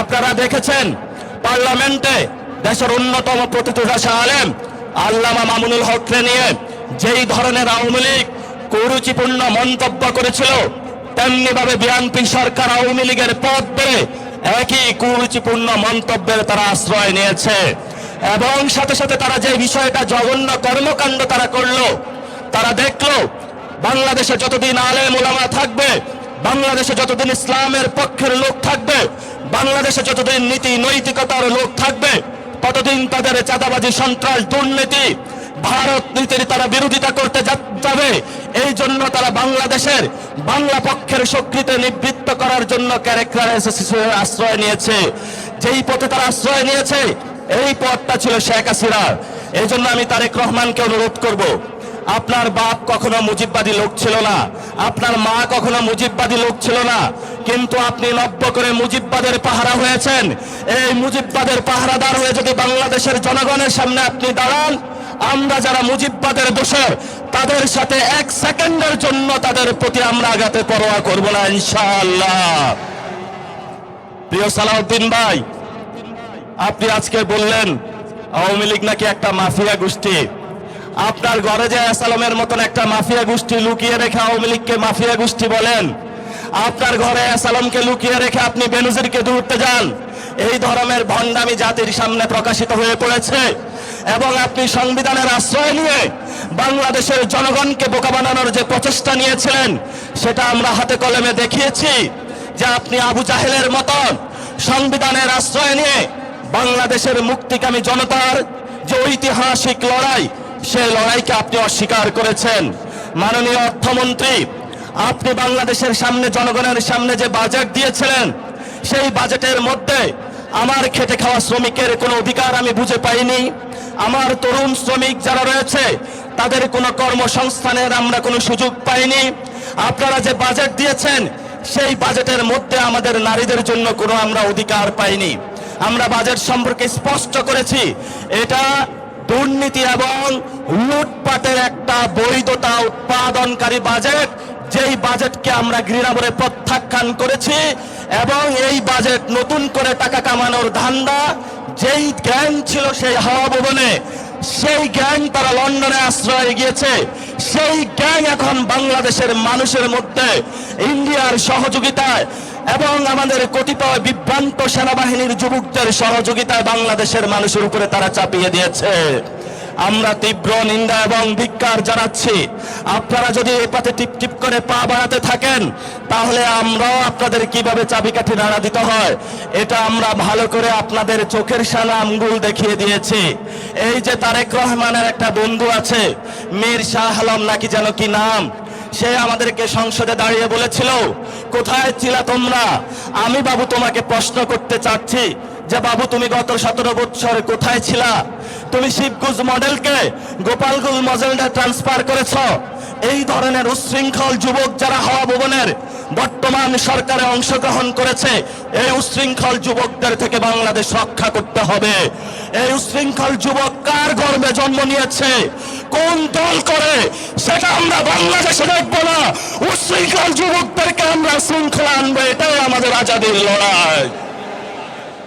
আপনারা দেখেছেন পার্লামেন্টে দেশের অন্যতম প্রতিষ্ঠা আলেম আল্লামা মামুনুল হককে নিয়ে যেই ধরনের আওয়ামী লীগ কুরুচিপূর্ণ মন্তব্য করেছিল, তেমনি ভাবে বিএনপি সরকার আওয়ামী লীগের পথ ধরে একই কুরুচিপূর্ণ মন্তব্যের তারা আশ্রয় নিয়েছে। এবং সাথে সাথে তারা যে বিষয়টা জঘন্য কর্মকাণ্ড তারা করলো, তারা দেখলো বাংলাদেশে যতদিন আলেম ওলামা থাকবে, বাংলাদেশে যতদিন ইসলামের পক্ষের লোক থাকবে, বাংলাদেশে যতদিন নীতি নৈতিকতার লোক থাকবে, ততদিন তাদের চাঁদাবাজি, সন্ত্রাস, দুর্নীতি, ভারত নীতির তারা বিরোধিতা করতে যাবে। এই জন্য তারা বাংলাদেশের বাংলা পক্ষের স্বীকৃতি নিবৃত্ত করার জন্য ক্যারেক্টার আশ্রয় নিয়েছে। যেই পথে তারা আশ্রয় নিয়েছে, এই পথটা ছিল শেখ হাসিনার। এই জন্য আমি তারেক রহমানকে অনুরোধ করব, আপনার বাপ কখনো মুজিববাদী লোক ছিল না, আপনার মা কখনো মুজিববাদী লোক ছিল না, কিন্তু আপনি নব্য করে মুজিববাদের পাহারা হয়েছেন। এই মুজিববাদের পাহারাদার হয়ে যদি বাংলাদেশের জনগণের সামনে আপনি দাঁড়ান, আমরা যারা মুজিববাদের দোষর তাদের সাথে এক সেকেন্ডের জন্য তাদের প্রতি আমরা আঘাতে পরোয়া করব না ইনশাআল্লাহ। প্রিয় সালাউদ্দিন ভাই, আপনি আজকে বললেন আওয়ামী লীগ নাকি একটা মাফিয়া গোষ্ঠী। আপনার ঘরে যে আসালামের মতন একটা মাফিয়া গোষ্ঠী লুকিয়ে রেখে আওয়ামী লীগকে মাফিয়া গোষ্ঠী বলেন, আপনার ঘরে আসালামকে লুকিয়ে রেখে আপনি বেনজিরকে ধরতে যান। এই ধরনের ভণ্ডামি জাতির সামনে প্রকাশিত হয়ে পড়েছে এবং আপনি সংবিধানের আশ্রয় নিয়ে বাংলাদেশের জনগণকে বোকা বানানোর যে প্রচেষ্টা নিয়েছিলেন, সেটা আমরা হাতে কলমে দেখিয়েছি যে আপনি আবু জাহেলের মতন সংবিধানের আশ্রয় নিয়ে বাংলাদেশের মুক্তিকামী জনতার যে ঐতিহাসিক লড়াই, সেই লড়াইকে আপনি অস্বীকার করেছেন। মাননীয় অর্থমন্ত্রী, আপনি বাংলাদেশের সামনে, জনগণের সামনে যে বাজেট দিয়েছিলেন, সেই বাজেটের মধ্যে আমার খেটে খাওয়া শ্রমিকের কোনো অধিকার আমি বুঝে পাইনি। আমার তরুণ শ্রমিক যারা রয়েছে তাদের কোনো কর্মসংস্থানের আমরা কোনো সুযোগ পাইনি। আপনারা যে বাজেট দিয়েছেন, সেই বাজেটের মধ্যে আমাদের নারীদের জন্য কোনো আমরা অধিকার পাইনি। আমরা বাজেট সম্পর্কে স্পষ্ট করেছি, এটা দুর্নীতি এবং লুটপাটের একটা বৈধতা উৎপাদনকারী বাজেট, যেই বাজেটকে আমরা ঘৃণা করে প্রত্যাখ্যান করেছি। এবং এই বাজেট নতুন করে টাকা কামানোর ধান্দা, যেই গ্যাং ছিল সেই হাওয়া ভবনে, সেই গ্যাং তারা লন্ডনে আশ্রয় গিয়েছে। সেই গ্যাং এখন বাংলাদেশের মানুষের মধ্যে ইন্ডিয়ার সহযোগিতায় এবং আমাদের কতিপয় বিভ্রান্ত সেনাবাহিনীর যুবকদের সহযোগিতায় বাংলাদেশের মানুষের উপরে তারা চাপিয়ে দিয়েছে। আমরা তীব্র নিন্দা এবং ধিক্কার জানাচ্ছি। আপনারা যদি এই পথে টিপ টিপ করে পা বাড়াতে থাকেন, তাহলে আমরাও আপনাদের কিভাবে চাবিকাঠি নাড়া দিতে হয় এটা আমরা ভালো করে আপনাদের চোখের সামনে আঙ্গুল দেখিয়ে দিয়েছি। এই যে তারেক রহমানের একটা বন্ধু আছে, মীর শাহ আলম নাকি যেন কি নাম, সে আমাদেরকে সংসদে দাঁড়িয়ে বলেছিল, কোথায় ছিলা তোমরা? আমি বাবু তোমাকে প্রশ্ন করতে চাচ্ছি যে বাবু, তুমি গত 17 বছর কোথায় ছিলা? তুমি শিবগঞ্জ মডেলকে গোপালগঞ্জ মডেলটা ট্রান্সফার করেছ। এই ধরনের উশৃঙ্খল যুবক যারা হাওয়া ভবনের বর্তমান সরকারে অংশগ্রহণ করেছে, এই উশৃঙ্খল যুবকদের থেকে বাংলাদেশ রক্ষা করতে হবে। এই উশৃঙ্খল যুবক কার গর্ভে জন্ম নিয়েছে, কোন দল করে, সেটা আমরা বাংলাদেশে দেখবো না। উশৃঙ্খল যুবকদেরকে আমরা শৃঙ্খলা আনবো, এটাই আমাদের আজাদীর লড়াই।